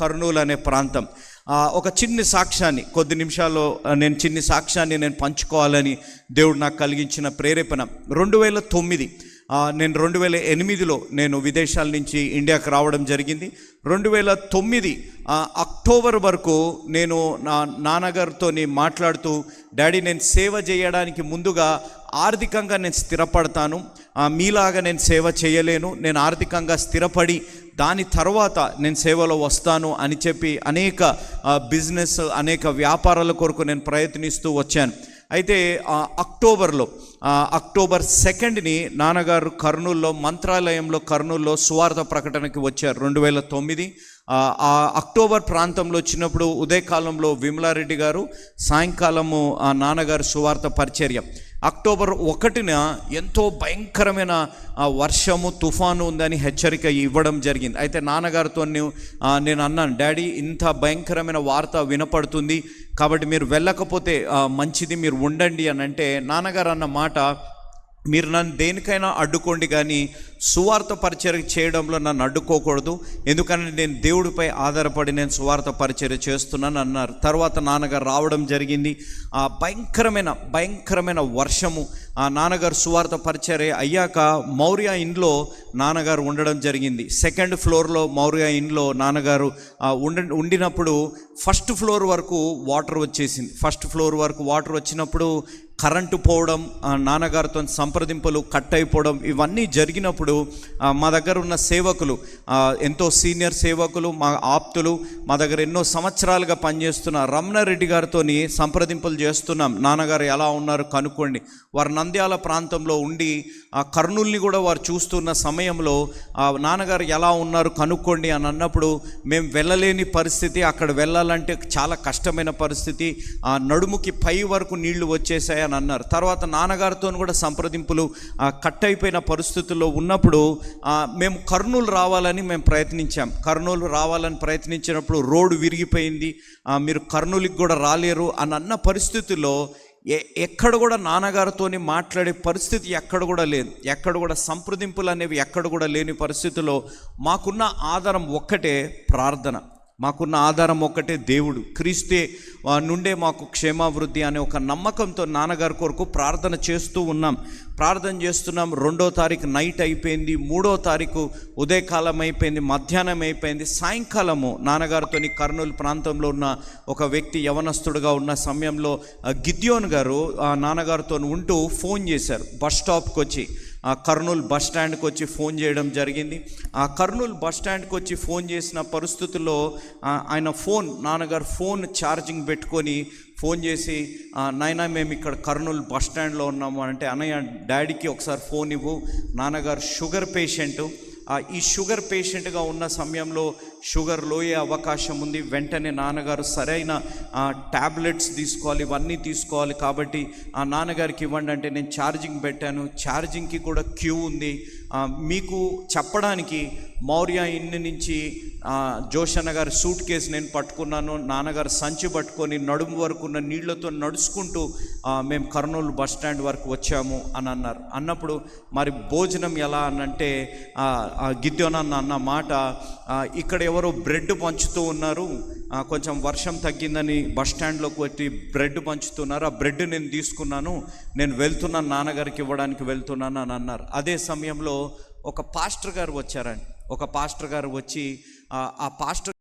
కర్నూలు అనే ప్రాంతం. ఒక చిన్ని సాక్ష్యాన్ని కొద్ది నిమిషాల్లో చిన్ని సాక్ష్యాన్ని నేను పంచుకోవాలని దేవుడు నాకు కలిగించిన ప్రేరేపణ. 2009 నేను 2008లో నేను విదేశాల నుంచి ఇండియాకి రావడం జరిగింది. 2009 అక్టోబర్ వరకు నేను నా నాన్నగారితో మాట్లాడుతూ, డాడీ నేను సేవ చేయడానికి ముందుగా ఆర్థికంగా నేను స్థిరపడతాను, మీలాగా నేను సేవ చేయలేను, నేను ఆర్థికంగా స్థిరపడి దాని తర్వాత నేను సేవలో వస్తాను అని చెప్పి అనేక బిజినెస్ అనేక వ్యాపారాల కొరకు నేను ప్రయత్నిస్తూ వచ్చాను. అయితే అక్టోబర్ 2 నాన్నగారు కర్నూలులో మంత్రాలయంలో కర్నూలులో సువార్త ప్రకటనకి వచ్చారు. 2009 అక్టోబర్ ప్రాంతంలో వచ్చినప్పుడు ఉదయకాలంలో విమలారెడ్డి గారు, సాయంకాలము నాన్నగారు సువార్త పరిచర్య. అక్టోబర్ 1 ఎంతో భయంకరమైన వర్షము తుఫాను ఉందని హెచ్చరిక ఇవ్వడం జరిగింది. అయితే నాన్నగారితో నేను అన్నాను, డాడీ ఇంత భయంకరమైన వార్త వినపడుతుంది కాబట్టి మీరు వెళ్ళకపోతే మంచిది, మీరు ఉండండి అని అంటే, నాన్నగారు అన్న మాట, మీరు నన్ను దేనికైనా అడ్డుకోండి కానీ సువార్త పరిచర్య చేయడంలో నన్ను అడ్డుకోకూడదు, ఎందుకంటే నేను దేవుడిపై ఆధారపడి నేను సువార్త పరిచర్య చేస్తున్నాను అన్నారు. తర్వాత నాన్నగారు రావడం జరిగింది. భయంకరమైన వర్షము. నాన్నగారు సువార్త పరిచర్య అయ్యాక మౌర్య ఇంట్లో నాన్నగారు ఉండడం జరిగింది. 2nd ఫ్లోర్లో మౌర్య ఇంట్లో నాన్నగారు ఉండినప్పుడు 1st ఫ్లోర్ వరకు వాటర్ వచ్చేసింది. 1st ఫ్లోర్ వరకు వాటర్ వచ్చినప్పుడు కరెంటు పోవడం, నాన్నగారితో సంప్రదింపులు కట్ అయిపోవడం, ఇవన్నీ జరిగినప్పుడు మా దగ్గర ఉన్న సేవకులు, ఎంతో సీనియర్ సేవకులు, మా ఆప్తులు, మా దగ్గర ఎన్నో సంవత్సరాలుగా పనిచేస్తున్న రమణారెడ్డి గారితో సంప్రదింపులు చేస్తున్నాం, నాన్నగారు ఎలా ఉన్నారు కనుక్కోండి. వారు నంద్యాల ప్రాంతంలో ఉండి కర్నూలుని కూడా వారు చూస్తున్న సమయంలో నాన్నగారు ఎలా ఉన్నారు కనుక్కోండి అని అన్నప్పుడు, మేము వెళ్ళలేని పరిస్థితి, అక్కడ వెళ్ళాలంటే చాలా కష్టమైన పరిస్థితి, నడుముకి పై వరకు నీళ్లు వచ్చేసాయి అని అన్నారు. తర్వాత నాన్నగారితో కూడా సంప్రదింపులు కట్ అయిపోయిన పరిస్థితుల్లో ఉన్నప్పుడు మేము కర్నూలు రావాలని మేము ప్రయత్నించాం. కర్నూలు రావాలని ప్రయత్నించినప్పుడు రోడ్డు విరిగిపోయింది, మీరు కర్నూలుకి కూడా రాలేరు అని అన్న పరిస్థితుల్లో ఎక్కడ కూడా నాన్నగారితో మాట్లాడే పరిస్థితి ఎక్కడ కూడా లేదు, ఎక్కడ కూడా సంప్రదింపులు అనేవి ఎక్కడ కూడా లేని పరిస్థితుల్లో మాకున్న ఆధారం ఒక్కటే ప్రార్థన, మాకున్న ఆధారం ఒక్కటే దేవుడు, క్రీస్తే నుండే మాకు క్షేమావృద్ధి అనే ఒక నమ్మకంతో నాన్నగారి కొరకు ప్రార్థన చేస్తున్నాం. 2వ తారీఖు నైట్ అయిపోయింది, 3వ తారీఖు ఉదయకాలం అయిపోయింది, మధ్యాహ్నం అయిపోయింది. సాయంకాలము నాన్నగారితో కర్నూలు ప్రాంతంలో ఉన్న ఒక వ్యక్తి యవనస్తుడుగా ఉన్న సమయంలో గిద్యోన్ గారు నాన్నగారితో ఉంటూ ఫోన్ చేశారు. బస్ స్టాప్కి వచ్చి కర్నూలు బస్ స్టాండ్కి వచ్చి ఫోన్ చేయడం జరిగింది. కర్నూలు బస్ స్టాండ్కి వచ్చి ఫోన్ చేసిన పరిస్థితుల్లో నాన్నగారు ఫోన్ ఛార్జింగ్ పెట్టుకొని ఫోన్ చేసి, నాయనా మేము ఇక్కడ కర్నూలు బస్ స్టాండ్లో ఉన్నాము అంటే, అన్నయ్య డాడీకి ఒకసారి ఫోన్ ఇవ్వు, నాన్నగారు షుగర్ పేషెంటు, ఈ షుగర్ పేషెంట్గా ఉన్న సమయంలో షుగర్ లోయే అవకాశం ఉంది, వెంటనే నాన్నగారు సరైన ట్యాబ్లెట్స్ తీసుకోవాలి, ఇవన్నీ తీసుకోవాలి, కాబట్టి ఆ నాన్నగారికి ఇవ్వండి అంటే నేను ఛార్జింగ్ పెట్టాను. ఛార్జింగ్కి కూడా క్యూ ఉంది. మీకు చెప్పడానికి మౌర్య ఇన్ని నుంచి జోషన్న గారి సూట్ కేసు నేను పట్టుకున్నాను, నాన్నగారు సంచి పట్టుకొని నడుము వరకు ఉన్న నీళ్లతో నడుచుకుంటూ మేము కర్నూలు బస్ స్టాండ్ వరకు వచ్చాము అని అన్నారు. అన్నప్పుడు మరి భోజనం ఎలా అనంటే, గిద్యోన్ అన్న మాట, ఇక్కడ ఎవరో బ్రెడ్ పంచుతూ ఉన్నారు, కొంచెం వర్షం తగ్గిందని బస్ స్టాండ్లోకి వచ్చి బ్రెడ్ పంచుతున్నారు, ఆ బ్రెడ్ నేను తీసుకున్నాను, నేను వెళ్తున్నాను, నాన్నగారికి ఇవ్వడానికి వెళ్తున్నాను అని అన్నారు. అదే సమయంలో ఒక పాస్టర్ గారు వచ్చారండి. ఒక పాస్టర్ గారు వచ్చి ఆ పాస్టర్